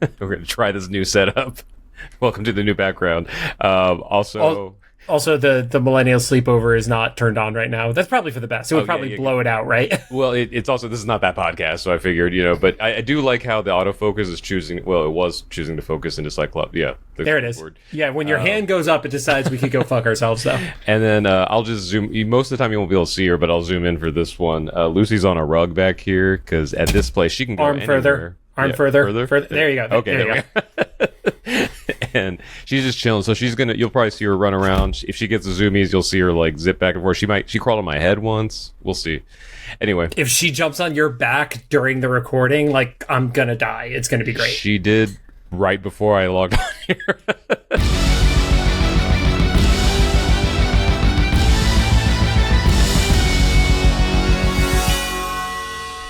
We're going to try this new setup. Welcome to the new background. Also, the millennial sleepover is not turned on right now. That's probably for the best. It would probably blow it out, right? Well, it's also, this is not that podcast, so I figured, but I do like how the autofocus is choosing, well, it was choosing to focus into Cyclops. Yeah. There it is. Yeah, when your hand goes up, it decides we could go fuck ourselves, though. And then I'll just zoom. Most of the time you won't be able to see her, but I'll zoom in for this one. Lucy's on a rug back here, because at this place, she can go anywhere. Arm further. There you go. Okay, there we go. And she's just chilling, so you'll probably see her run around. If she gets the zoomies, you'll see her like zip back and forth. She crawled on my head once. We'll see. Anyway, if she jumps on your back during the recording, like, I'm gonna die. It's gonna be great. She did right before I logged on here.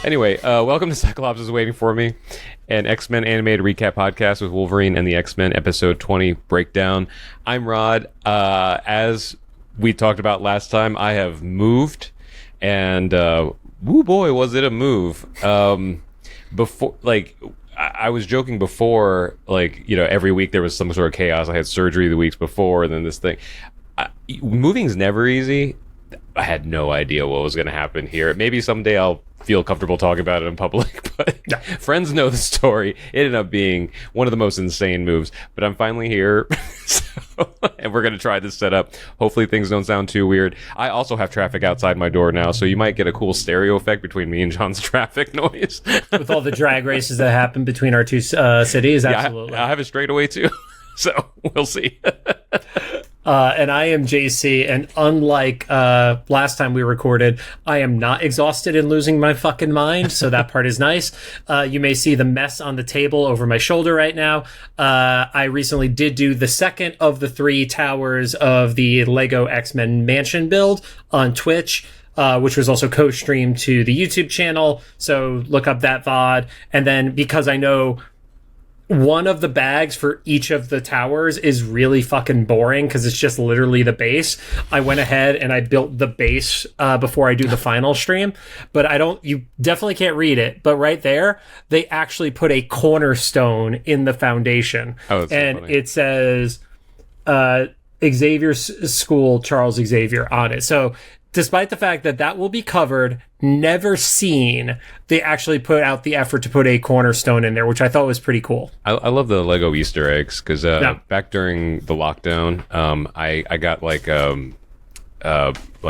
Anyway, welcome to Cyclops is Waiting for Me, an X-Men animated recap podcast with Wolverine and the X-Men episode 20 breakdown. I'm Rod. As we talked about last time, I have moved, and woo boy, was it a move. Before, like, I was joking before, like, every week there was some sort of chaos. I had surgery the weeks before, and then this thing. Moving's never easy. I had no idea what was going to happen here. Maybe someday I'll feel comfortable talking about it in public, but friends know the story. It ended up being one of the most insane moves, but I'm finally here. And we're going to try this setup. Hopefully things don't sound too weird. I also have traffic outside my door now, so you might get a cool stereo effect between me and John's traffic noise. With all the drag races that happen between our two cities, absolutely. I have it straight away too, so we'll see. And I am JC, and unlike last time we recorded, I am not exhausted and losing my fucking mind, so that part is nice. You may see the mess on the table over my shoulder right now. I recently did do the second of the 3 towers of the Lego X-Men mansion build on Twitch, which was also co-streamed to the YouTube channel, so look up that VOD. And then, because I know one of the bags for each of the towers is really fucking boring because it's just literally the base, I went ahead and I built the base before I do the final stream. But you definitely can't read it. But right there, they actually put a cornerstone in the foundation. Oh, that's and so funny. It says Xavier's School, Charles Xavier on it. So despite the fact that will be covered, never seen, they actually put out the effort to put a cornerstone in there, which I thought was pretty cool. I love the Lego Easter eggs, because back during the lockdown, I got like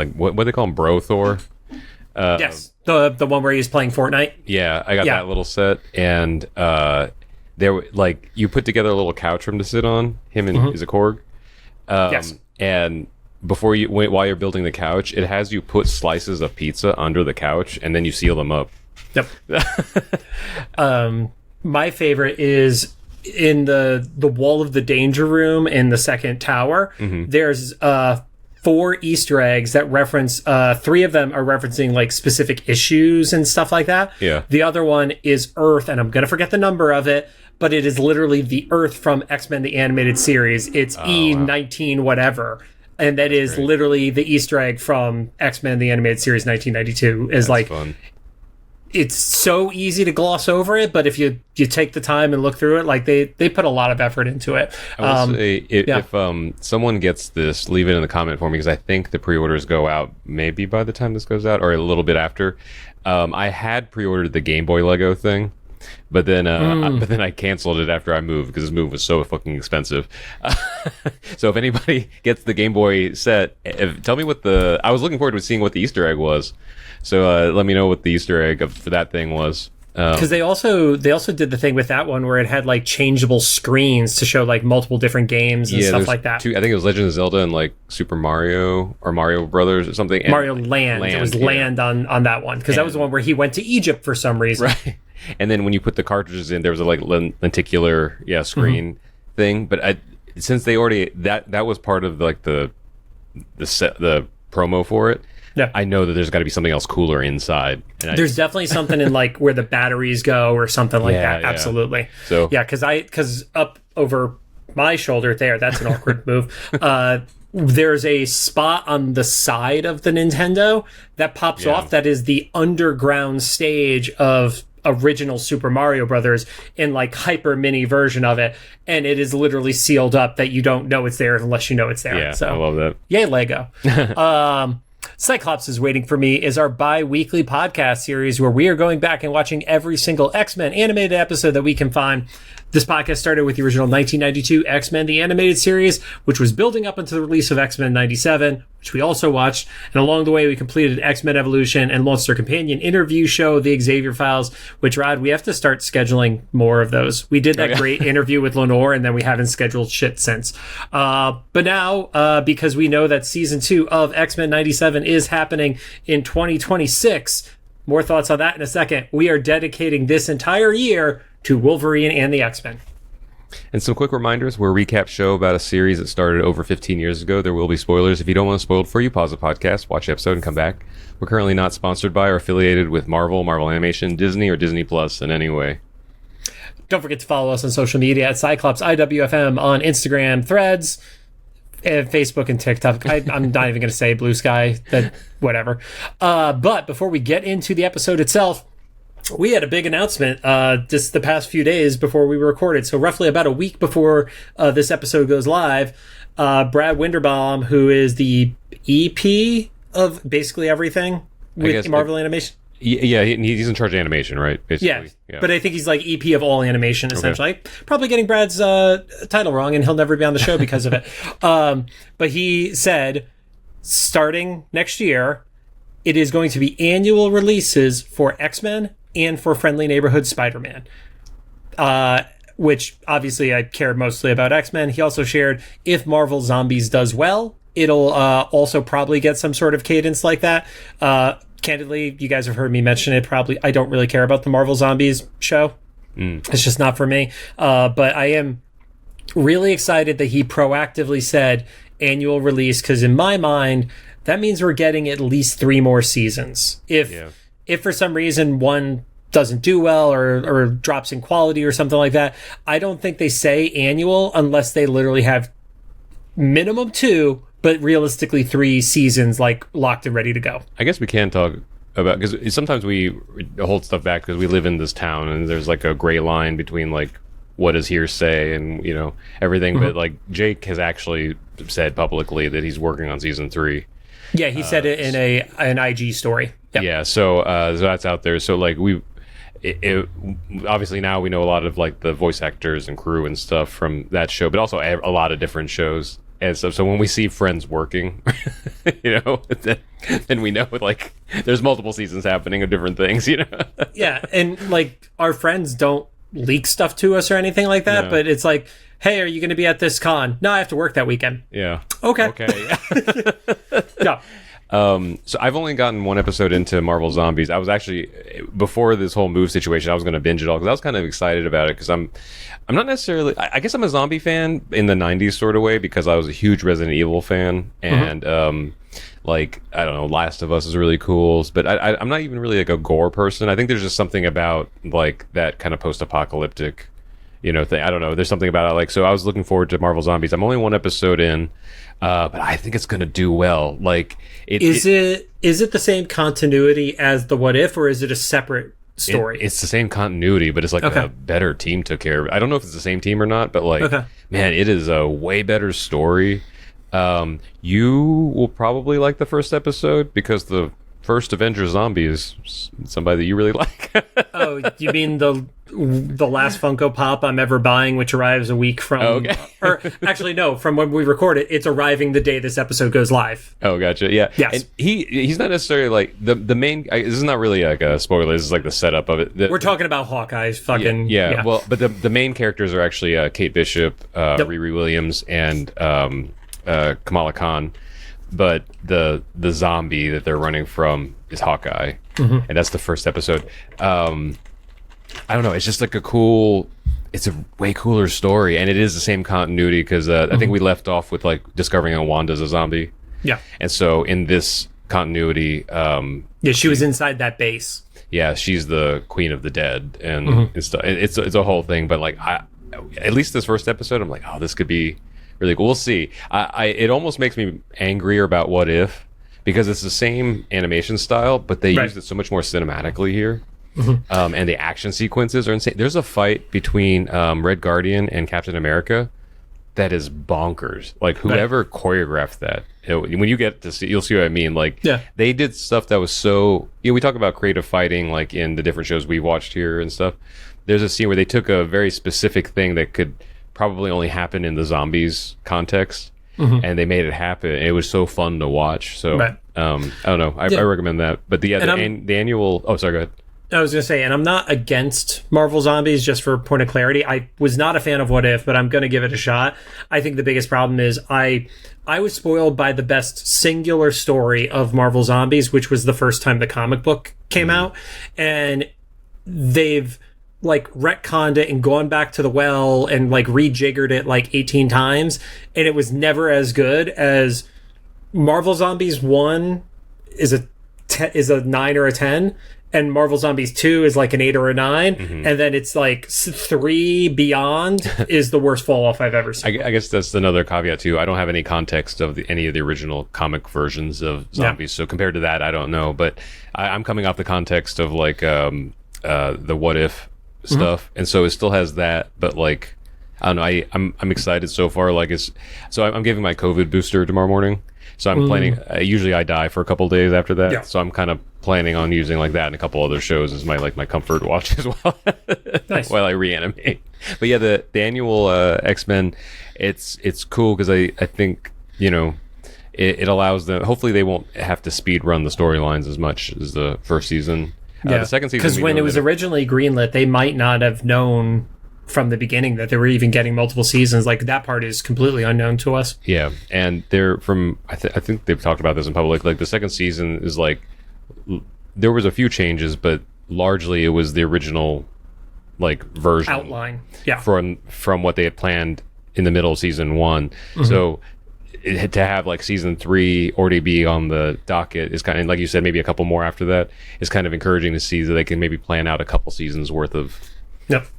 what do they call him, Bro Thor? Yes, the one where he's playing Fortnite. Yeah, I got that little set, and there, like, you put together a little couch for him to sit on. Him and is a Korg. Yes, and while you're building the couch, it has you put slices of pizza under the couch, and then you seal them up. Yep. My favorite is in the wall of the danger room in the second tower. There's 4 Easter eggs that reference, 3 of them are referencing like specific issues and stuff like that. Yeah. The other one is Earth, and I'm gonna forget the number of it, but it is literally the Earth from X-Men the Animated Series. It's E19 whatever. And that is literally the Easter egg from X-Men the Animated Series 1992. Is like fun. It's so easy to gloss over it, but if you take the time and look through it, like they put a lot of effort into it. I will say, if someone gets this, leave it in the comment for me, because I think the pre-orders go out maybe by the time this goes out, or a little bit after. I had pre-ordered the Game Boy Lego thing, but then I canceled it after I moved, because this move was so fucking expensive. So if anybody gets the Game Boy set, tell me I was looking forward to seeing what the Easter egg was. So let me know what the Easter egg for that thing was. Because they also did the thing with that one where it had like changeable screens to show like multiple different games and stuff like that. I think it was Legend of Zelda and like Super Mario or Mario Brothers or something. Mario Land. It was Land on that one, because that was the one where he went to Egypt for some reason. Right. And then when you put the cartridges in, there was a like lenticular screen thing. But since they already that was part of like the promo for it. Yeah. I know that there's got to be something else cooler inside. And there's definitely something in like where the batteries go or something like that. Yeah. Absolutely. So because up over my shoulder there, that's an awkward move. There's a spot on the side of the Nintendo that pops off that is the underground stage of original Super Mario Brothers in like hyper mini version of it, and it is literally sealed up that you don't know it's there unless you know it's there. Yeah, so I love that. Yay, Lego. Cyclops is Waiting for Me is our bi-weekly podcast series where we are going back and watching every single X-Men animated episode that we can find. This podcast started with the original 1992 X-Men, the animated series, which was building up into the release of X-Men 97, which we also watched. And along the way, we completed X-Men Evolution and launched our companion interview show, The Xavier Files, which, Rod, we have to start scheduling more of those. We did that great interview with Lenore, and then we haven't scheduled shit since. But now, because we know that season 2 of X-Men 97 is happening in 2026, more thoughts on that in a second. We are dedicating this entire year to Wolverine and the X-Men. And some quick reminders. We're a recap show about a series that started over 15 years ago. There will be spoilers. If you don't want it spoiled for you, pause the podcast, watch the episode, and come back. We're currently not sponsored by or affiliated with Marvel Animation, Disney, or Disney Plus in any way. Don't forget to follow us on social media at Cyclops IWFM on Instagram, Threads, and Facebook and TikTok. I'm not even going to say Blue Sky, that whatever. But before we get into the episode itself, we had a big announcement just the past few days before we recorded. So roughly about a week before this episode goes live, Brad Winderbaum, who is the EP of basically everything with Marvel Animation. Yeah, he's in charge of animation, right? Basically. Yeah, but I think he's like EP of all animation, essentially. Okay. Probably getting Brad's title wrong, and he'll never be on the show because of it. But he said, starting next year, it is going to be annual releases for X-Men and for Friendly Neighborhood Spider-Man, which obviously I care mostly about X-Men. He also shared if Marvel Zombies does well, it'll also probably get some sort of cadence like that. Candidly, you guys have heard me mention it. Probably, I don't really care about the Marvel Zombies show. It's just not for me. But I am really excited that he proactively said annual release, because in my mind, that means we're getting at least 3 more seasons. If for some reason one doesn't do well or drops in quality or something like that, I don't think they say annual unless they literally have minimum 2, but realistically 3 seasons like locked and ready to go. I guess we can talk about, because sometimes we hold stuff back because we live in this town and there's like a gray line between like what does hearsay and everything. But like Jake has actually said publicly that he's working on season 3. Yeah, he said it in an IG story. Yep. Yeah, so that's out there. So like obviously now we know a lot of like the voice actors and crew and stuff from that show, but also a lot of different shows and stuff. So when we see Friends working, then we know like there's multiple seasons happening of different things. Yeah, and like our friends don't leak stuff to us or anything like that, no. But it's like, hey, are you going to be at this con? No, I have to work that weekend. Yeah. Okay. Yeah. So I've only gotten 1 episode into Marvel Zombies. I was actually, before this whole move situation, I was going to binge it all because I was kind of excited about it because I'm not necessarily, I guess I'm a zombie fan in the 90s sort of way because I was a huge Resident Evil fan and like, I don't know, Last of Us is really cool, but I'm not even really like a gore person. I think there's just something about like that kind of post-apocalyptic thing. I don't know. There's something about it. Like, so I was looking forward to Marvel Zombies. I'm only 1 episode in, but I think it's going to do well. Like, is it the same continuity as the What If, or is it a separate story? It's the same continuity, but it's like a better team took care of it. I don't know if it's the same team or not, but like, man, it is a way better story. You will probably like the first episode because the first Avenger zombie is somebody that you really like. Oh, you mean the last Funko Pop I'm ever buying, which arrives a week from, or actually no, from when we record it, it's arriving the day this episode goes live. Oh, gotcha. Yeah. Yes. And he's not necessarily like the main. This is not really like a spoiler. This is like the setup of it. We're talking about Hawkeye's fucking. Yeah. Well, but the main characters are actually Kate Bishop, Riri Williams, and Kamala Khan. But the zombie that they're running from is Hawkeye, and that's the first episode. I don't know. It's just like it's a way cooler story, and it is the same continuity because I think we left off with like discovering Wanda's a zombie. Yeah. And so in this continuity, she was inside that base. Yeah, she's the Queen of the Dead, and it's a whole thing. But like, at least this first episode, I'm like, oh, this could be really cool. We'll see. It almost makes me angrier about What If because it's the same animation style, but they used it so much more cinematically here. And the action sequences are insane. There's a fight between Red Guardian and Captain America that is bonkers. Like, whoever choreographed that, when you get to see, you'll see what I mean. Like, they did stuff that was so, we talk about creative fighting, like in the different shows we've watched here and stuff. There's a scene where they took a very specific thing that could probably only happen in the zombies context, and they made it happen. It was so fun to watch. So, I don't know. I recommend that. But the annual, oh, sorry, go ahead. I was going to say, and I'm not against Marvel Zombies, just for point of clarity. I was not a fan of What If, but I'm going to give it a shot. I think the biggest problem is I was spoiled by the best singular story of Marvel Zombies, which was the first time the comic book came out. And they've like retconned it and gone back to the well and like rejiggered it like 18 times. And it was never as good as Marvel Zombies 1 is a 9 or a 10. And Marvel Zombies 2 is like an 8 or a 9. And then it's like 3 beyond is the worst fall off I've ever seen. I guess that's another caveat too. I don't have any context of any of the original comic versions of Zombies. So compared to that, I don't know. But I'm coming off the context of like the What If stuff. And so it still has that. But like, I don't know. I'm excited so far. Like I'm giving my COVID booster tomorrow morning. So I'm planning, usually I die for a couple days after that. Yeah. So I'm kind of planning on using like that and a couple other shows as my comfort watch as well. Nice. While I reanimate. But yeah, the annual X-Men, it's cool because I think, it allows them, hopefully they won't have to speed run the storylines as much as the first season. The second season. Because when it was originally greenlit, they might not have known from the beginning that they were even getting multiple seasons. Like, that part is completely unknown to us. Yeah, and they're from I think they've talked about this in public. Like, the second season is like, there was a few changes, but largely it was the original like version outline. From what they had planned in the middle of season 1. So to have like season 3 already be on the docket is kind of, like you said, maybe a couple more after that is kind of encouraging to see that they can maybe plan out a couple seasons worth of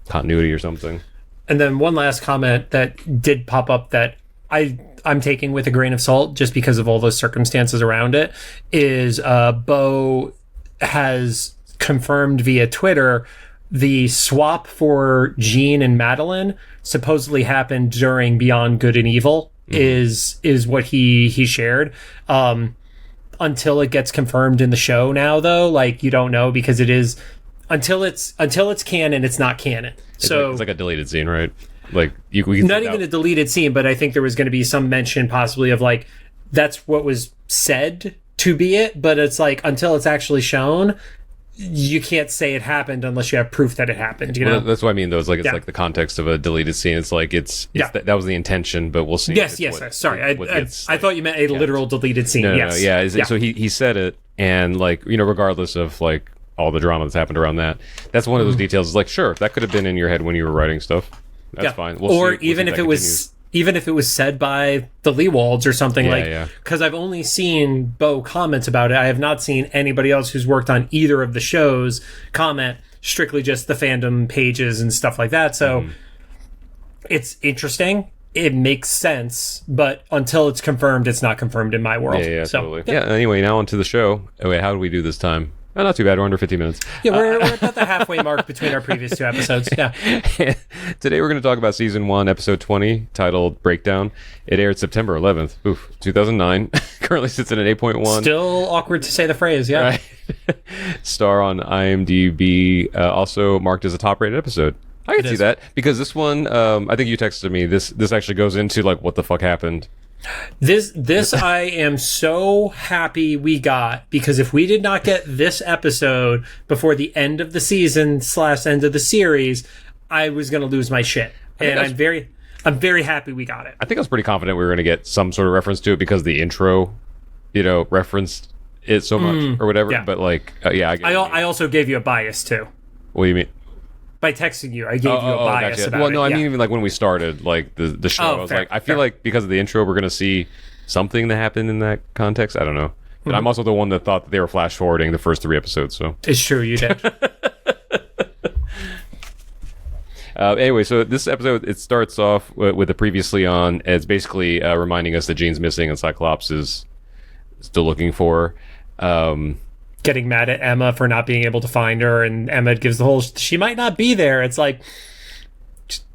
continuity or something. And then one last comment that did pop up that I'm taking with a grain of salt just because of all the circumstances around it is Bo has confirmed via Twitter the swap for Jean and Madeline supposedly happened during Beyond Good and Evil is what he shared. Until it gets confirmed in the show now, though, like, you don't know because it is until it's canon, it's not canon. So it's like a deleted scene, right? Like, we can not even a deleted scene, but I think there was going to be some mention possibly of like that's what was said to be it, but it's like until it's actually shown, you can't say it happened unless you have proof that it happened. You know, that's what I mean. Though, it's like it's like the context of a deleted scene. It's like that was the intention, but we'll see. Yes. Sorry, I thought you meant a literal deleted scene. No, so he said it, and like, regardless of like all the drama that's happened around that, that's one of those details. Is like, sure, that could have been in your head when you were writing stuff. That's fine. Or even if it was. Even if it was said by the Leewalds or something, because I've only seen Bo comments about it. I have not seen anybody else who's worked on either of the shows comment, strictly just the fandom pages and stuff like that. So it's interesting. It makes sense, but until it's confirmed, it's not confirmed in my world. Yeah, totally. Yeah, anyway, now onto the show. Oh, wait, how did we do this time? Oh, not too bad. We're under 50 minutes. Yeah, we're about the halfway mark between our previous 2 episodes. Yeah. Today we're going to talk about season 1, episode 20, titled Breakdown. It aired September 11th, 2009. Currently sits at an 8.1. Still awkward to say the phrase, yeah. Right. Star on IMDb, also marked as a top-rated episode. I can see that because this one, I think you texted me. This actually goes into like what the fuck happened. This I am so happy we got, because if we did not get this episode before the end of the season / end of the series, I was going to lose my shit. And I'm very happy we got it. I think I was pretty confident we were going to get some sort of reference to it because the intro, referenced it so much or whatever. Yeah. But like, I also gave you a bias too. What do you mean? By texting you, I gave you a bias gotcha. about it. Well, no, I mean, even like when we started, like the show, I was like, I feel like because of the intro, we're going to see something that happened in that context. I don't know. But I'm also the one that thought that they were flash forwarding the first 3 episodes. So it's true, you did. Anyway, so this episode, it starts off with the previously on. It's basically reminding us that Jean's missing and Cyclops is still looking for her. getting mad at Emma for not being able to find her, and Emma gives the whole she might not be there. It's like,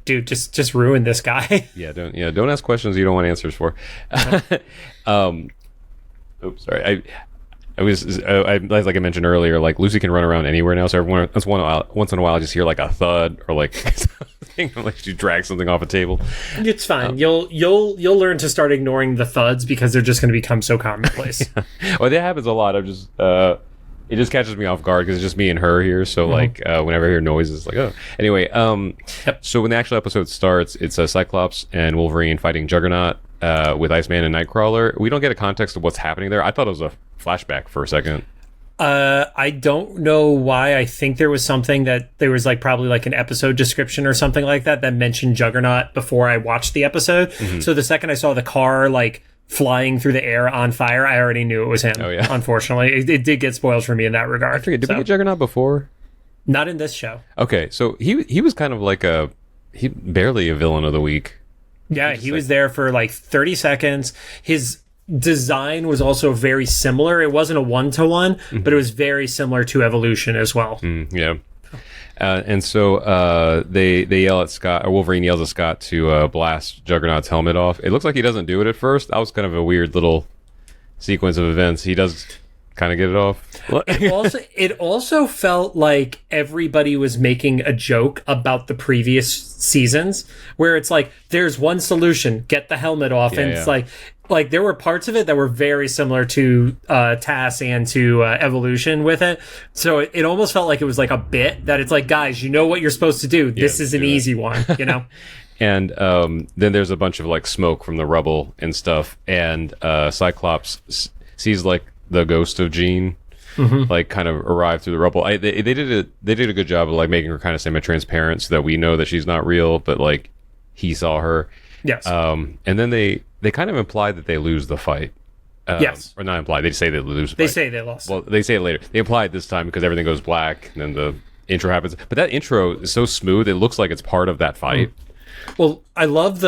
dude, just ruin this guy. Don't ask questions you don't want answers for. Oops, sorry. I like I mentioned earlier, like Lucy can run around anywhere now, so once in a while I just hear like a thud or like something, like she drags something off a table. It's fine. You'll learn to start ignoring the thuds because they're just going to become so commonplace. Yeah. Well, that happens a lot. It just catches me off guard because it's just me and her here. So like whenever I hear noises, like, oh. Anyway, so when the actual episode starts, it's Cyclops and Wolverine fighting Juggernaut with Iceman and Nightcrawler. We don't get a context of what's happening there. I thought it was a flashback for a second. I don't know why. I think there was something that there was like probably like an episode description or something like that mentioned Juggernaut before I watched the episode. So the second I saw the car like flying through the air on fire, I already knew it was him. Oh yeah. Unfortunately, it did get spoiled for me in that regard. I forget. Did we get Juggernaut before? Not in this show. Okay, so he was kind of like he barely a villain of the week. Yeah, he was there for like 30 seconds. His design was also very similar. It wasn't a one-to-one, but it was very similar to Evolution as well. Yeah. And so they yell at Scott, or Wolverine yells at Scott to blast Juggernaut's helmet off. It looks like he doesn't do it at first. That was kind of a weird little sequence of events. He does kind of get it off. It also felt like everybody was making a joke about the previous seasons, where it's like, there's one solution, get the helmet off. It's like there were parts of it that were very similar to TAS and to Evolution with it. So it almost felt like it was like a bit that it's like, guys, you know what you're supposed to do. This is an easy one, you know? And then there's a bunch of like smoke from the rubble and stuff. And Cyclops sees like the ghost of Jean like kind of arrive through the rubble. They did a good job of like making her kind of semi-transparent so that we know that she's not real, but like he saw her. Yes. And then they kind of imply that they lose the fight. Yes. Or not imply, they say they lose the They fight. say they lost. Well, they say it later. They imply it this time because everything goes black and then the intro happens. But that intro is so smooth, it looks like it's part of that fight. Well, I love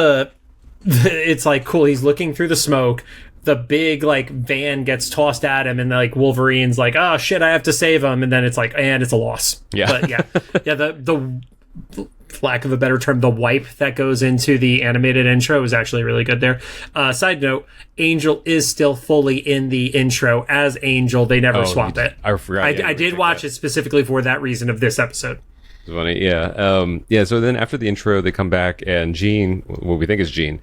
it's like cool, he's looking through the smoke. The big like van gets tossed at him, and like Wolverine's like, oh shit, I have to save him, and then it's like, and it's a loss. Yeah. But the lack of a better term, the wipe that goes into the animated intro is actually really good there. Side note, Angel is still fully in the intro as Angel. They never swap it. I forgot. I did watch it specifically for that reason of this episode. It's funny, yeah. So then after the intro, they come back, and Jean, what we think is Jean,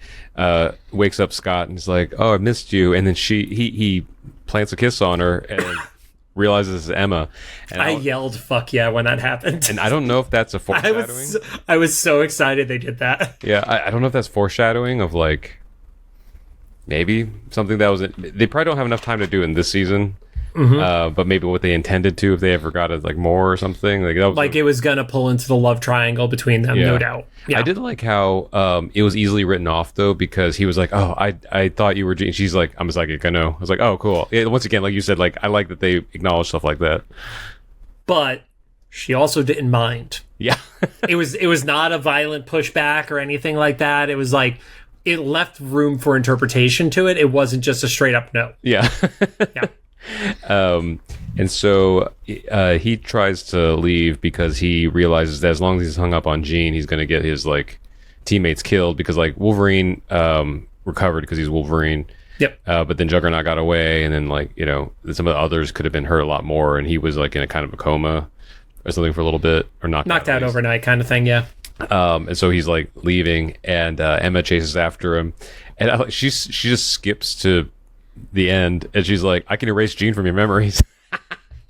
wakes up Scott and is like, "Oh, I missed you." And then he plants a kiss on her and realizes it's Emma. And I yelled "fuck yeah" when that happened, and I don't know if that's a foreshadowing. I was so excited they did that. Yeah, I don't know if that's foreshadowing of like maybe something that was. They probably don't have enough time to do it in this season. But maybe what they intended to, if they ever got it like more or something, like it was gonna pull into the love triangle between them, no doubt. Yeah. I did like how it was easily written off though, because he was like, "Oh, I thought you were Jean." She's like, "I'm a psychic, I know." I was like, "Oh, cool." Once again, like you said, like I like that they acknowledge stuff like that. But she also didn't mind. Yeah, it was not a violent pushback or anything like that. It was like it left room for interpretation to it. It wasn't just a straight up no. Yeah. Yeah. And so he tries to leave because he realizes that as long as he's hung up on Jean, he's going to get his like teammates killed, because like Wolverine recovered because he's Wolverine. Yep. But then Juggernaut got away, and then like some of the others could have been hurt a lot more, and he was like in a kind of a coma or something for a little bit, or knocked out overnight kind of thing. Yeah. And so he's like leaving, and Emma chases after him, and she just skips to the end, and she's like, "I can erase Jean from your memories."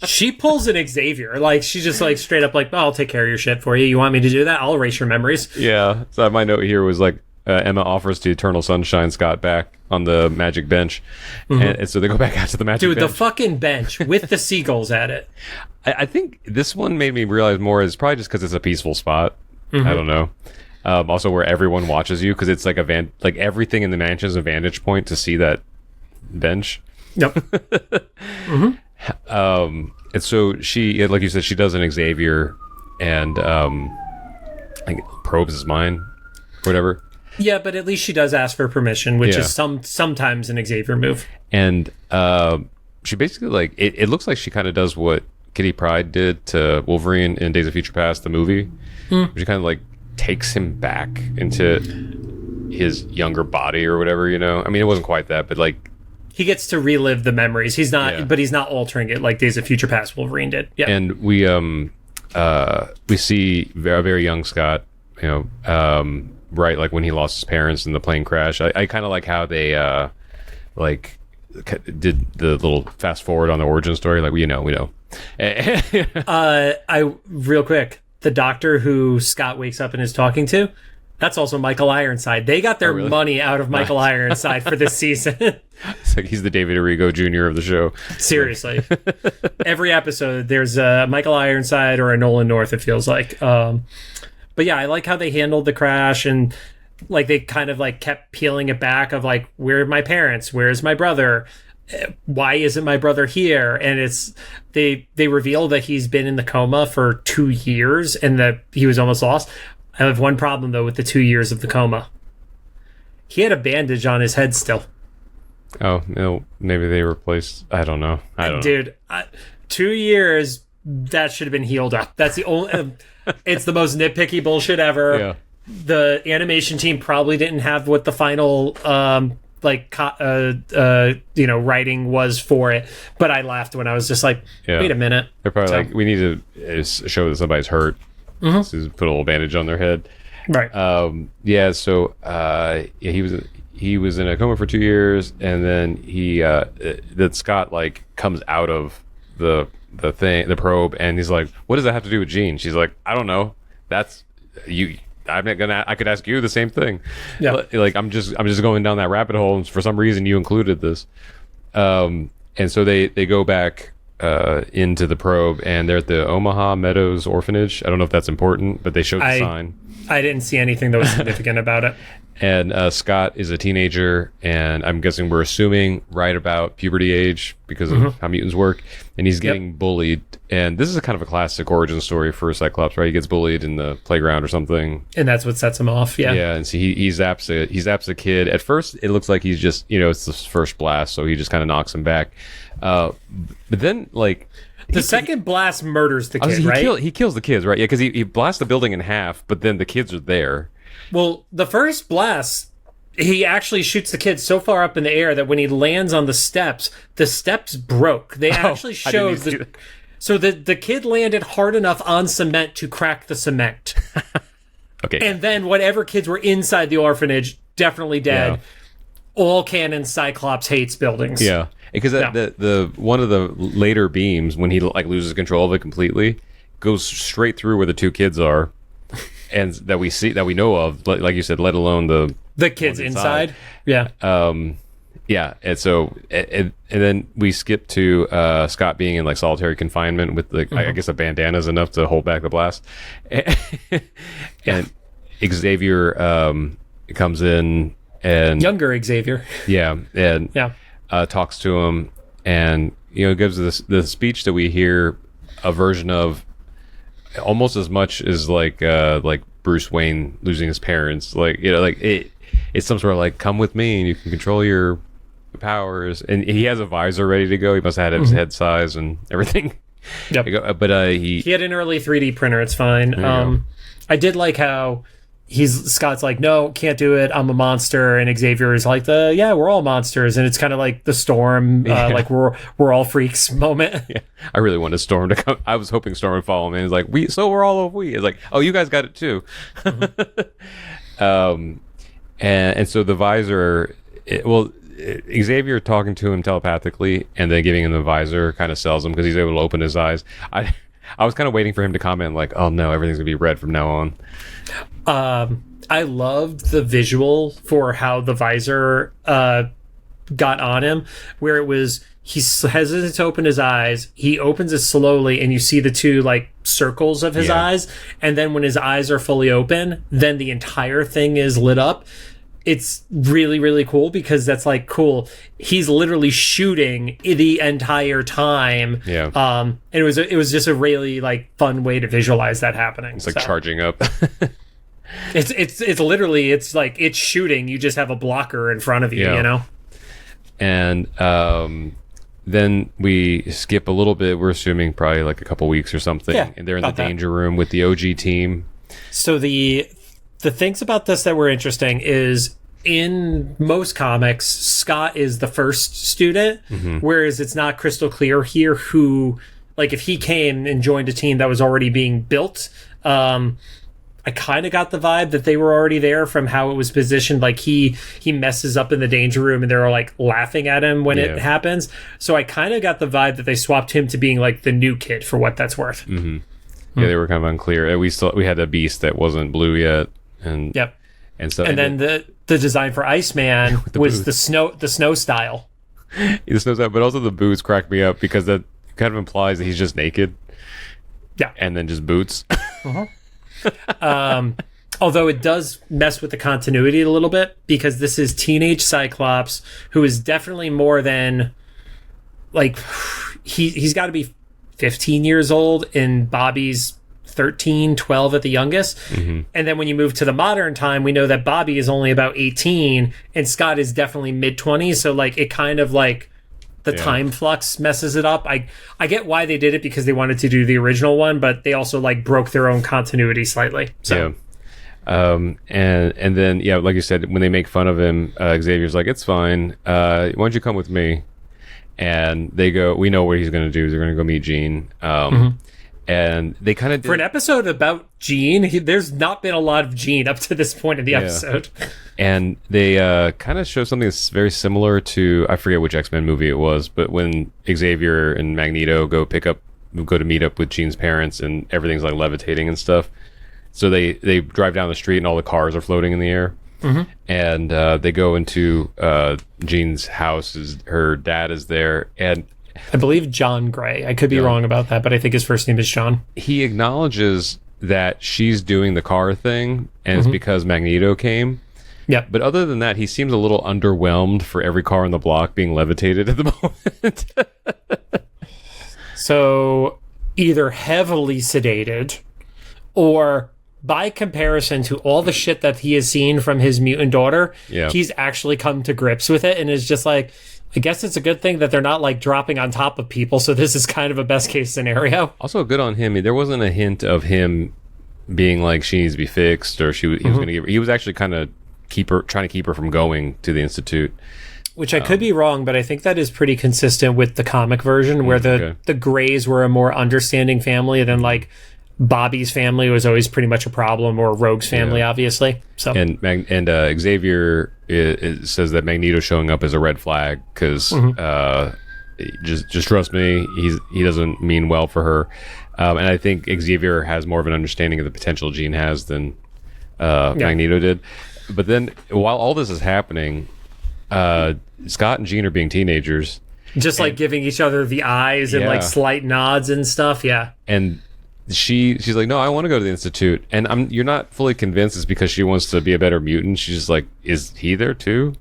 She pulls an Xavier, like she's just like straight up like, "Oh, I'll take care of your shit for you. You want me to do that? I'll erase your memories." Yeah. So my note here was like, Emma offers to Eternal Sunshine Scott back on the magic bench, and so they go back out to the magic bench. Dude, the fucking bench with the seagulls at it. I think this one made me realize more is probably just because it's a peaceful spot. I don't know. Also, where everyone watches you, because it's like like everything in the mansion is a vantage point to see that bench. Yep. And so she, like you said, she does an Xavier and like probes his mind, whatever. Yeah, but at least she does ask for permission, which is sometimes an Xavier move. And she basically like it looks like she kind of does what Kitty Pryde did to Wolverine in Days of Future Past, the movie. She kind of like takes him back into his younger body or whatever, you know. I mean, it wasn't quite that, but like he gets to relive the memories. He's not, but he's not altering it like Days of Future Past Wolverine did. Yeah, and we see a very young Scott, you know, right, like when he lost his parents in the plane crash. I kind of like how they like did the little fast forward on the origin story. Like we know. I real quick, the doctor who Scott wakes up and is talking to, that's also Michael Ironside. They got their money out of Michael Ironside for this season. It's like he's the David Arrigo Jr. of the show. Seriously. Every episode, there's a Michael Ironside or a Nolan North, it feels like. But yeah, I like how they handled the crash, and like they kind of like kept peeling it back of like, where are my parents? Where's my brother? Why isn't my brother here? And it's they reveal that he's been in the coma for 2 years and that he was almost lost. I have one problem though with the 2 years of the coma. He had a bandage on his head still. Oh, no, maybe they replaced. I don't know. Dude, 2 years, that should have been healed up. That's the only. It's the most nitpicky bullshit ever. Yeah. The animation team probably didn't have what the final writing was for it, but I laughed when I was just like, wait a minute. They're probably like, we need to show that somebody's hurt. So put a little bandage on their head. Right. He was in a coma for 2 years, and then that Scott like comes out of the probe, and he's like, what does that have to do with Jean? She's like, I don't know. That's you. I could ask you the same thing. Yeah. Like I'm just going down that rabbit hole, and for some reason you included this. And so they go back into the probe, and they're at the Omaha Meadows Orphanage. I don't know if that's important, but they showed the sign. I didn't see anything that was significant about it. And Scott is a teenager, and I'm guessing we're assuming right about puberty age because of how mutants work. And he's getting bullied. And this is a kind of a classic origin story for Cyclops, right? He gets bullied in the playground or something. And that's what sets him off, yeah. Yeah, and so he zaps a kid. At first, it looks like he's just, it's the first blast, so he just kind of knocks him back. But then, like... The second blast murders the kid, right? He kills the kids, right? Yeah, because he blasts the building in half, but then the kids are there. Well, the first blast, he actually shoots the kid so far up in the air that when he lands on the steps broke. They actually showed so the kid landed hard enough on cement to crack the cement. Okay. And then whatever kids were inside the orphanage, definitely dead. Yeah. All canon Cyclops hates buildings. Yeah. Because the one of the later beams, when he like loses control of it completely, goes straight through where the two kids are, and that we know of, like you said, let alone the kids inside. Yeah. Yeah. And so and then we skip to Scott being in like solitary confinement with I guess a bandana is enough to hold back the blast, and Xavier comes in, and younger Xavier. Yeah. And talks to him, and gives the speech that we hear a version of almost as much as like Bruce Wayne losing his parents. Like it's some sort of like, come with me and you can control your powers. And he has a visor ready to go. He must have had his head size and everything. Yep. But he had an early 3D printer. It's fine. I did like how Scott's like, no, can't do it, I'm a monster, and Xavier is like, we're all monsters, and it's kind of like the Storm, like we're all freaks moment. Yeah, I really wanted Storm to come. I was hoping Storm would follow me. He's like, we're all we. It's like, oh, you guys got it too. And so the visor, Xavier talking to him telepathically and then giving him the visor kind of sells him because he's able to open his eyes. I was kind of waiting for him to comment like, oh no, everything's gonna be red from now on. I loved the visual for how the visor got on him, where it was he's hesitant to open his eyes. He opens it slowly, and you see the two like circles of his eyes. And then when his eyes are fully open, then the entire thing is lit up. It's really, really cool because that's like cool. He's literally shooting the entire time. Yeah. And it was just a really like fun way to visualize that happening. It's like charging up. It's literally, it's like it's shooting. You just have a blocker in front of you, you know? And then we skip a little bit. We're assuming probably like a couple weeks or something. Yeah, and they're in the danger room with the OG team. So the things about this that were interesting is in most comics, Scott is the first student, whereas it's not crystal clear here who, like, if he came and joined a team that was already being built. I kind of got the vibe that they were already there from how it was positioned. Like he messes up in the danger room and they're like laughing at him when it happens. So I kind of got the vibe that they swapped him to being like the new kid for what that's worth. Yeah, they were kind of unclear. We had a beast that wasn't blue yet, and then the design for Iceman was the snow style. The snow style, but also the boots crack me up because that kind of implies that he's just naked. Yeah, and then just boots. Although it does mess with the continuity a little bit because this is teenage Cyclops, who is definitely more than, like, he's got to be 15 years old, and Bobby's 13, 12 at the youngest. And then when you move to the modern time, we know that Bobby is only about 18 and Scott is definitely mid-20s. So like it kind of like the time flux messes it up. I get why they did it because they wanted to do the original one, but they also like broke their own continuity slightly. So and then like you said, when they make fun of him, Xavier's like, it's fine, why don't you come with me? And they go, we know what he's going to do. They're going to go meet Jean. And they kind of for an episode about Jean, there's not been a lot of Jean up to this point in the episode. And they kind of show something that's very similar to, I forget which X-Men movie it was, but when Xavier and Magneto go to meet up with Jean's parents, and everything's like levitating and stuff. So they drive down the street and all the cars are floating in the air. And they go into Jean's house. Her dad is there, and I believe John Gray. I could be wrong about that, but I think his first name is John. He acknowledges that she's doing the car thing, and it's because Magneto came. Yeah. But other than that, he seems a little underwhelmed for every car on the block being levitated at the moment. So either heavily sedated, or by comparison to all the shit that he has seen from his mutant daughter, he's actually come to grips with it and is just like, I guess it's a good thing that they're not like dropping on top of people. So this is kind of a best case scenario. Also, good on him. There wasn't a hint of him being like she needs to be fixed, or he was going to give her. He was actually kind of trying to keep her from going to the Institute. Which I could be wrong, but I think that is pretty consistent with the comic version, where the Greys were a more understanding family than like Bobby's family was always pretty much a problem, or Rogue's family, obviously. So and Xavier says that Magneto showing up is a red flag because just trust me, he doesn't mean well for her, and I think Xavier has more of an understanding of the potential Jean has than Magneto did. But then while all this is happening, Scott and Jean are being teenagers, just like giving each other the eyes and like slight nods and stuff. And she's like, no, I want to go to the Institute, and you're not fully convinced it's because she wants to be a better mutant. She's just like, is he there too?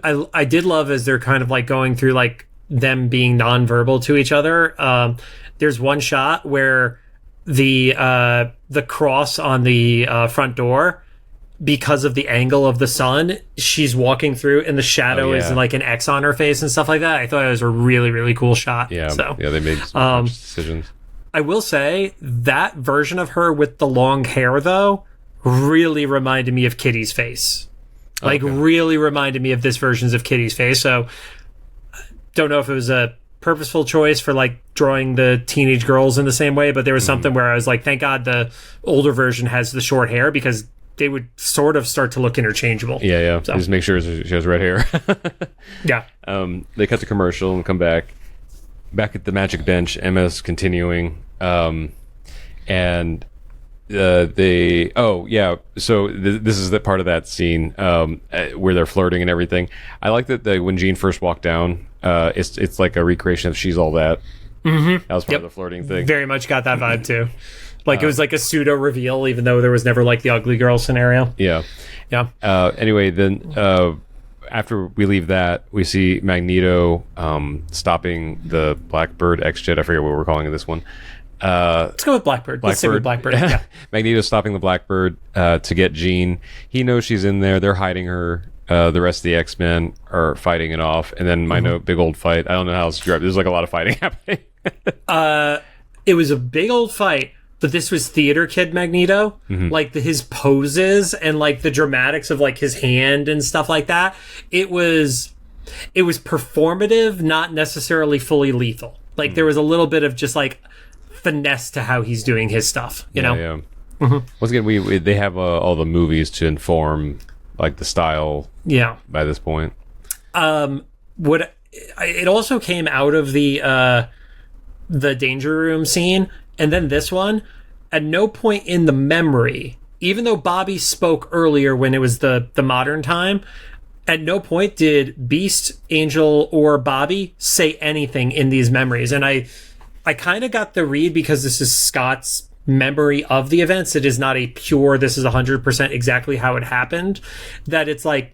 I did love as they're kind of like going through like them being nonverbal to each other. There's one shot where the cross on the front door, because of the angle of the sun, she's walking through and the shadow is like an X on her face and stuff like that. I thought it was a really, really cool shot. They made some decisions. I will say that version of her with the long hair, though, really reminded me of Kitty's face. Really reminded me of this version of Kitty's face. So don't know if it was a purposeful choice for like drawing the teenage girls in the same way, but there was something where I was like, thank God the older version has the short hair, because they would sort of start to look interchangeable. So. Just make sure she has red hair. They cut the commercial and come back at the magic bench. Emma's continuing, and so this is the part of that scene where they're flirting and everything. I like that when Jean first walked down, it's like a recreation of She's All That. That was part of the flirting thing. Very much got that vibe too. Like it was like a pseudo reveal, even though there was never like the ugly girl scenario. Anyway, then after we leave that, we see Magneto stopping the Blackbird X-Jet. I forget what we're calling it this one. Let's go with Blackbird. Let's stick with Blackbird. Yeah. Magneto stopping the Blackbird to get Jean. He knows she's in there. They're hiding her. the rest of the X-Men are fighting it off, and then my note, big old fight. I don't know how else to describe it. There's like a lot of fighting happening. It was a big old fight, but this was theater kid Magneto. Like his poses and like the dramatics of like his hand and stuff like that. It was performative, not necessarily fully lethal. Like there was a little bit of just like finesse to how he's doing his stuff, you know? Yeah. Once again, they have all the movies to inform like the style. Yeah. By this point, it also came out of the danger room scene, and then this one. At no point in the memory, even though Bobby spoke earlier when it was the modern time, at no point did Beast, Angel, or Bobby say anything in these memories. And I kind of got the read, because this is Scott's memory of the events. It is not a pure, this is 100% exactly how it happened. That it's like,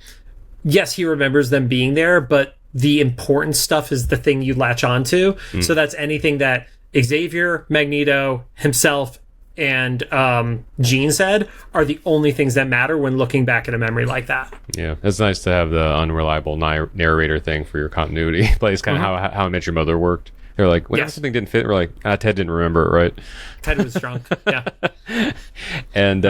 yes, he remembers them being there, but the important stuff is the thing you latch onto. So that's anything that Xavier, Magneto, himself, and Jean said are the only things that matter when looking back at a memory like that. Yeah, it's nice to have the unreliable narrator thing for your continuity. Plays kind of how I Met Your Mother worked. They're like, whenever something didn't fit, we're like, Ted didn't remember it, right? Ted was drunk, yeah. And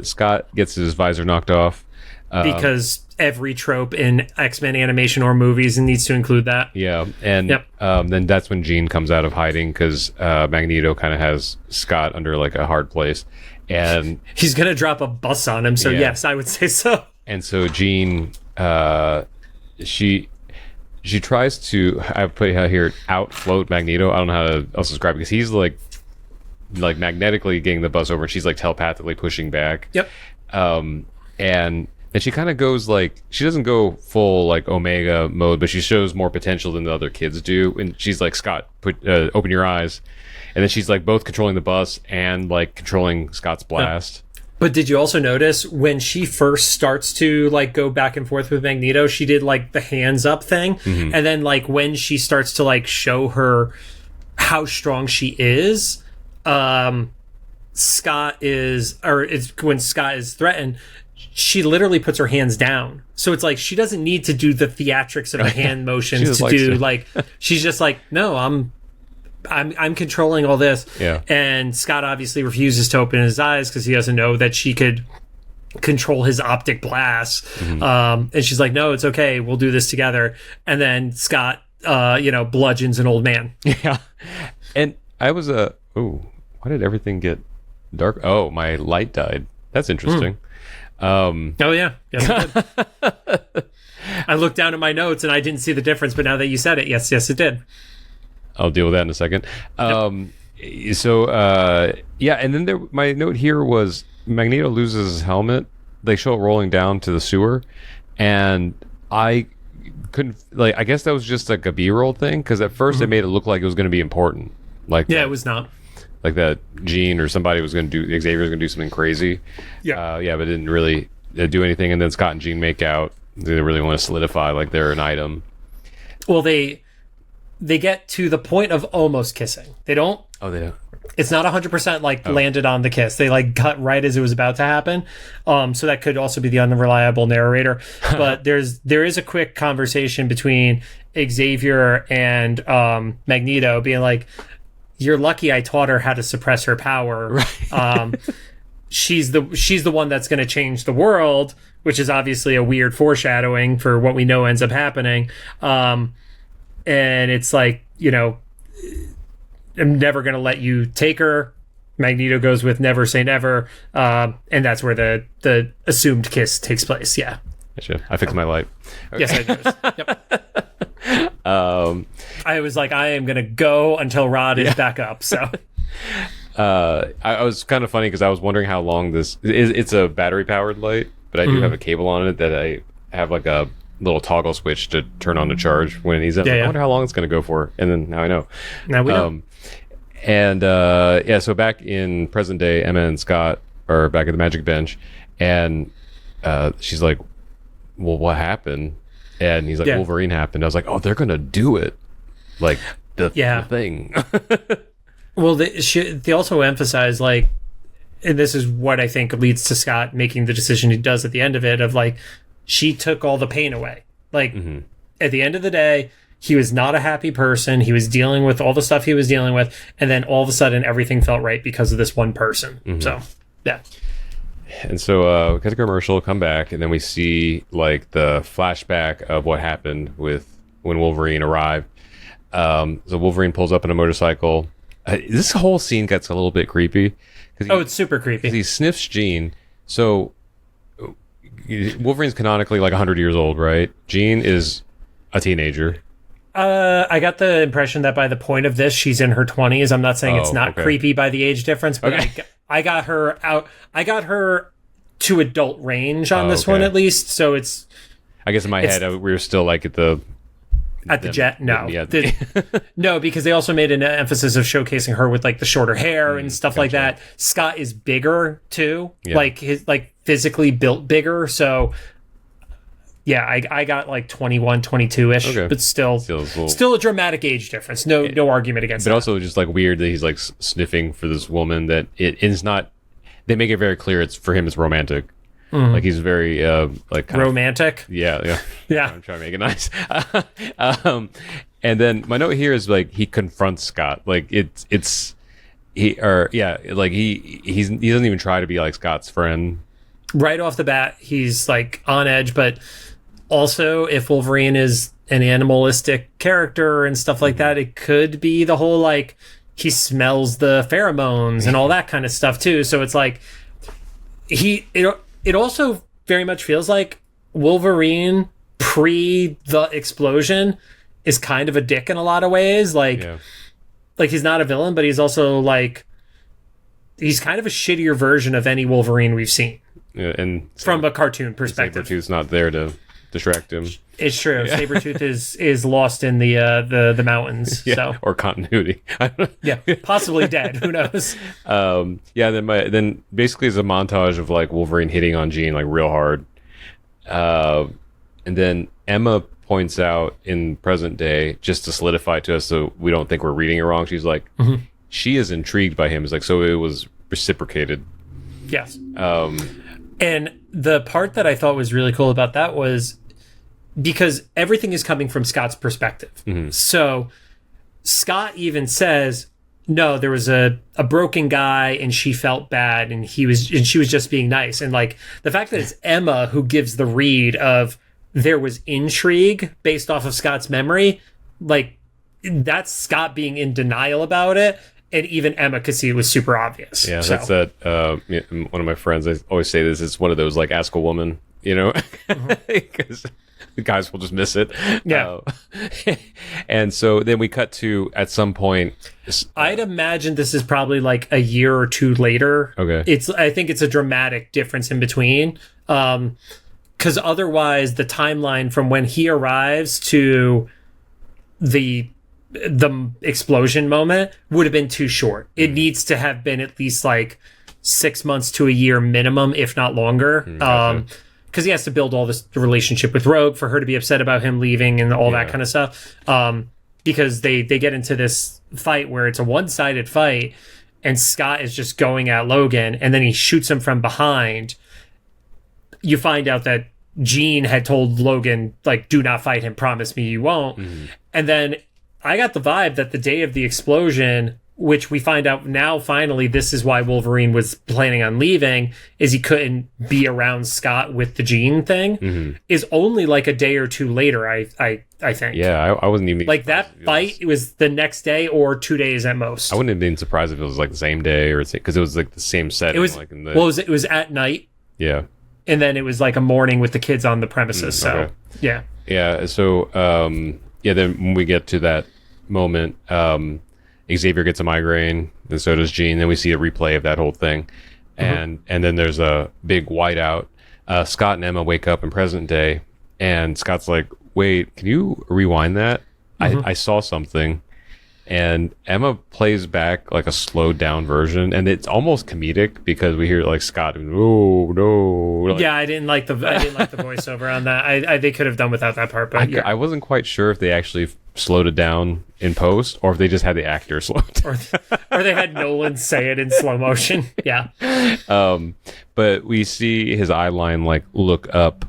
Scott gets his visor knocked off. Because every trope in X-Men animation or movies needs to include that. Yeah, and then that's when Jean comes out of hiding, because Magneto kind of has Scott under like a hard place. And he's going to drop a bus on him, so yes, I would say so. And so Jean, she tries to, I put it here, outfloat Magneto. I don't know how to else describe it, because he's like magnetically getting the bus over, and she's like telepathically pushing back. Yep. And she kind of goes like, she doesn't go full like Omega mode, but she shows more potential than the other kids do. And she's like, Scott, open your eyes. And then she's like both controlling the bus and like controlling Scott's blast. But did you also notice when she first starts to like go back and forth with Magneto, she did like the hands up thing. And then like when she starts to like show her how strong she is, when Scott is threatened, she literally puts her hands down. So it's like she doesn't need to do the theatrics of the hand motions to do like, she's just like, no, I'm controlling all this. Yeah. And Scott obviously refuses to open his eyes because he doesn't know that she could control his optic blast. And she's like, no, it's okay, we'll do this together. And then Scott bludgeons an old man. Yeah. And I was why did everything get dark? Oh, my light died. That's interesting. Oh yeah, yes, it did. I looked down at my notes and I didn't see the difference, but now that you said it, yes, it did. I'll deal with that in a second. And then my note here was Magneto loses his helmet. They show it rolling down to the sewer, and I couldn't I guess that was just like a B-roll thing, because at first it made it look like it was going to be important. It was not. Like that Jean or somebody was going to do, Xavier was going to do something crazy. But it didn't really do anything. And then Scott and Jean make out. They really want to solidify like they're an item. Well, they get to the point of almost kissing. They don't. Oh, they don't. It's not 100% landed on the kiss. They like cut right as it was about to happen. So that could also be the unreliable narrator. But there is a quick conversation between Xavier and Magneto being like, you're lucky I taught her how to suppress her power. Right. She's the one that's going to change the world, which is obviously a weird foreshadowing for what we know ends up happening. And it's like, I'm never going to let you take her. Magneto goes with never say never. And that's where the assumed kiss takes place. Yeah. I fixed my light. Okay. Yes, I did. Yep. I was like, I am going to go until Rod is back up. So I was kind of funny because I was wondering how long this is. It's a battery powered light, but I do have a cable on it that I have like a little toggle switch to turn on the charge when it needs it. I wonder how long it's going to go for. And then now I know. Now we know. And so back in present day, Emma and Scott are back at the magic bench, and she's like, well, what happened? And he's like, Wolverine happened. I was like, oh, they're going to do it. Like, the thing. Well, they also emphasize, and this is what I think leads to Scott making the decision he does at the end of it, of she took all the pain away. Like, at the end of the day, he was not a happy person. He was dealing with all the stuff he was dealing with. And then all of a sudden, everything felt right because of this one person. So, yeah. And so we cut the commercial, come back, and then we see like the flashback of what happened with when Wolverine arrived. So Wolverine pulls up on a motorcycle. This whole scene gets a little bit creepy. It's super creepy. He sniffs Jean. So Wolverine's canonically like 100 years old, right? Jean is a teenager. I got the impression that by the point of this, she's in her 20s. I'm not saying it's not creepy by the age difference, but I got her out. I got her to adult range on this one, at least. So it's. I guess in my head, we were still like at the jet. No, no, because they also made an emphasis of showcasing her with like the shorter hair and stuff like that. Scott is bigger too, like physically built bigger. So. Yeah, I got like 21, 22-ish, but still a dramatic age difference. No argument against that. But also just like weird that he's like sniffing for this woman that it is not. They make it very clear it's for him. It's romantic. Like he's very like kind romantic. Yeah. I'm trying to make it nice. And then my note here is like he confronts Scott. Like he doesn't even try to be like Scott's friend. Right off the bat, he's like on edge, but. Also, if Wolverine is an animalistic character and stuff like that, it could be the whole like he smells the pheromones and all that kind of stuff too. So it's like it also very much feels like Wolverine pre the explosion is kind of a dick in a lot of ways. Like he's not a villain, but he's also like he's kind of a shittier version of any Wolverine we've seen. Yeah, and from a cartoon perspective, Sabretooth's not there to distract him. It's true. Yeah. Sabretooth is lost in the mountains. Or continuity. Possibly dead. Who knows? Then basically it's a montage of like Wolverine hitting on Jean like real hard. And then Emma points out in present day, just to solidify to us so we don't think we're reading it wrong. She's like, she is intrigued by him. It's like, so it was reciprocated. Yes. And the part that I thought was really cool about that was because everything is coming from Scott's perspective. So Scott even says, no, there was a broken guy and she felt bad and she was just being nice. And like the fact that it's Emma who gives the read of there was intrigue based off of Scott's memory, like that's Scott being in denial about it. And even Emma could see it was super obvious. Yeah, that's that. One of my friends, I always say this, it's one of those like ask a woman, because the guys will just miss it. Yeah. And so then we cut to at some point. I'd imagine this is probably like a year or two later. Okay. I think it's a dramatic difference in between. Because otherwise the timeline from when he arrives to the explosion moment would have been too short. It needs to have been at least like 6 months to a year minimum, if not longer. Because he has to build all this relationship with Rogue for her to be upset about him leaving and all that kind of stuff. Because they get into this fight where it's a one-sided fight and Scott is just going at Logan and then he shoots him from behind. You find out that Jean had told Logan, like, do not fight him, promise me you won't. And then I got the vibe that the day of the explosion, which we find out now finally this is why Wolverine was planning on leaving, is he couldn't be around Scott with the Jean thing, is only like a day or two later, I think. Yeah, I wasn't even... Like that fight, it was the next day or 2 days at most. I wouldn't have been surprised if it was like the same day or... Because it was like the same setting. It was, like in the... Well, it was at night. Yeah. And then it was like a morning with the kids on the premises, so... Yeah. Yeah, so... then when we get to that moment, Xavier gets a migraine and so does Jean. Then we see a replay of that whole thing, and then there's a big whiteout. Scott and Emma wake up in present day and Scott's like, wait, can you rewind that? I saw something. And Emma plays back like a slowed down version, and it's almost comedic because we hear like Scott, oh no. Like, I didn't like the voiceover on that. They could have done without that part, but I wasn't quite sure if they actually slowed it down in post or if they just had the actor slow it down. or they had Nolan say it in slow motion. Yeah. But we see his eye line like look up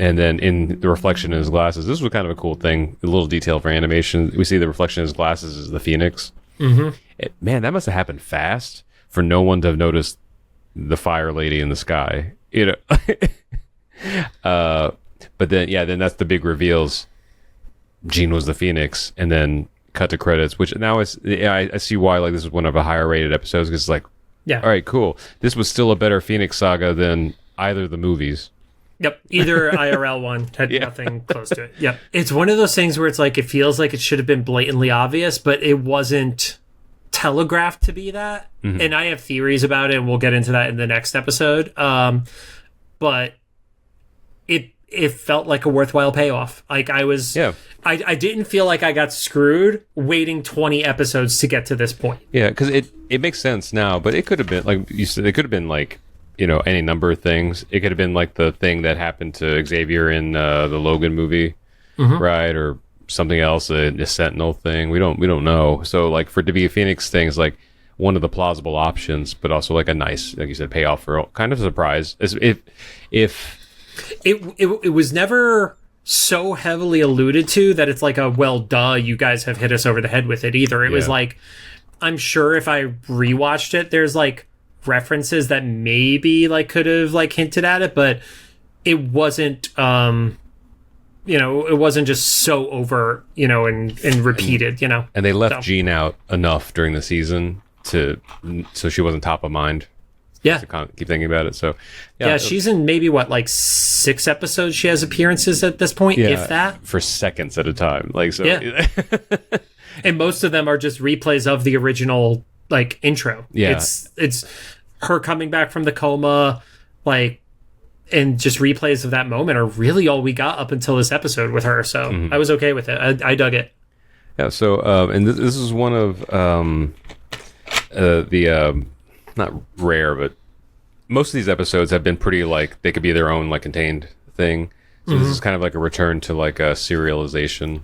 And then in the reflection in his glasses, this was kind of a cool thing. A little detail for animation. We see the reflection in his glasses is the Phoenix. Mm-hmm. Man, that must have happened fast for no one to have noticed the fire lady in the sky. You know. But then that's the big reveals. Jean was the Phoenix, and then cut to credits. Which now I see why like this is one of the higher rated episodes because it's like, all right, cool. This was still a better Phoenix saga than either of the movies. Yep, either IRL one had nothing close to it. Yep, it's one of those things where it's like it feels like it should have been blatantly obvious, but it wasn't telegraphed to be that. Mm-hmm. And I have theories about it, and we'll get into that in the next episode. But it felt like a worthwhile payoff. Like I didn't feel like I got screwed waiting 20 episodes to get to this point. Yeah, because it makes sense now, but it could have been like you said. It could have been like, you know, any number of things. It could have been like the thing that happened to Xavier in the Logan movie, right? Or something else, a Sentinel thing. We don't know. So like for it to be a Phoenix thing is like one of the plausible options, but also like a nice, like you said, payoff for kind of a surprise. If it was never so heavily alluded to that it's like a well, duh, you guys have hit us over the head with it either. It was like, I'm sure if I rewatched it, there's like references that maybe like could have like hinted at it, but it wasn't you know, it wasn't just so over, you know, and repeated, you know. And they left Jean out enough during the season so she wasn't top of mind. Yeah, to kind of keep thinking about it. So she's in maybe like 6 episodes. She has appearances at this point, if that, for seconds at a time. Like so, and most of them are just replays of the original like intro. Yeah, it's her coming back from the coma, like, and just replays of that moment are really all we got up until this episode with her. So I was okay with it. I dug it. Yeah. So and this is one of the not rare, but most of these episodes have been pretty like they could be their own like contained thing. So this is kind of like a return to like a serialization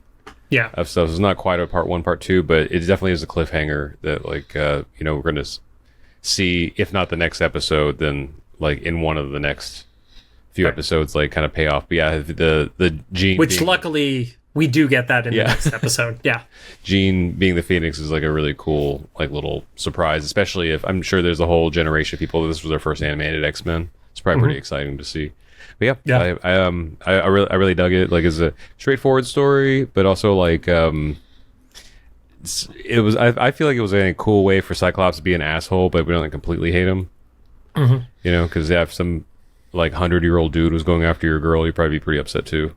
of stuff. It's not quite a part 1, part 2, but it definitely is a cliffhanger that like you know, we're going to see, if not the next episode, then like in one of the next few episodes, like kind of pay off. But yeah, the Jean, which luckily we do get that in the next episode. Yeah, Jean being the Phoenix is like a really cool like little surprise, especially if I'm sure there's a whole generation of people this was their first animated X-Men. It's probably pretty exciting to see. But I really dug it. Like it's a straightforward story, but also like it was. I feel like it was a cool way for Cyclops to be an asshole, but we don't like, completely hate him. You know, because if some like 100-year-old dude was going after your girl, you'd probably be pretty upset too.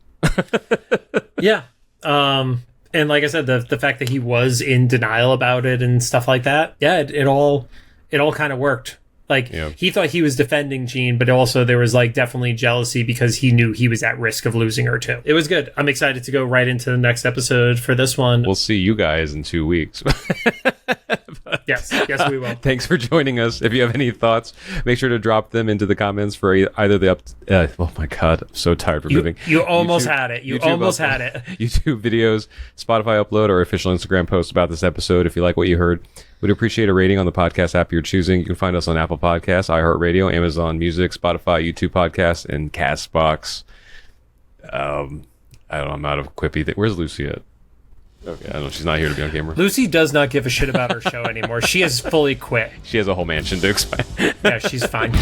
Yeah. And like I said, the fact that he was in denial about it and stuff like that, it all kind of worked. Like he thought he was defending Jean, but also there was like definitely jealousy because he knew he was at risk of losing her too. It was good. I'm excited to go right into the next episode for this one. We'll see you guys in 2 weeks. Yes, we will. Thanks for joining us. If you have any thoughts, make sure to drop them into the comments for either the oh my god, I'm so tired from moving. You almost had it. Had it. YouTube videos, Spotify upload, or official Instagram post about this episode. If you like what you heard, we'd appreciate a rating on the podcast app you're choosing. You can find us on Apple Podcasts, iHeartRadio, Amazon Music, Spotify, YouTube Podcasts, and Castbox. I don't know, I'm out of quippy. Where's Lucy at? Okay, I don't know. She's not here to be on camera. Lucy does not give a shit about her show anymore. She has fully quit. She has a whole mansion to expand. Yeah, she's fine.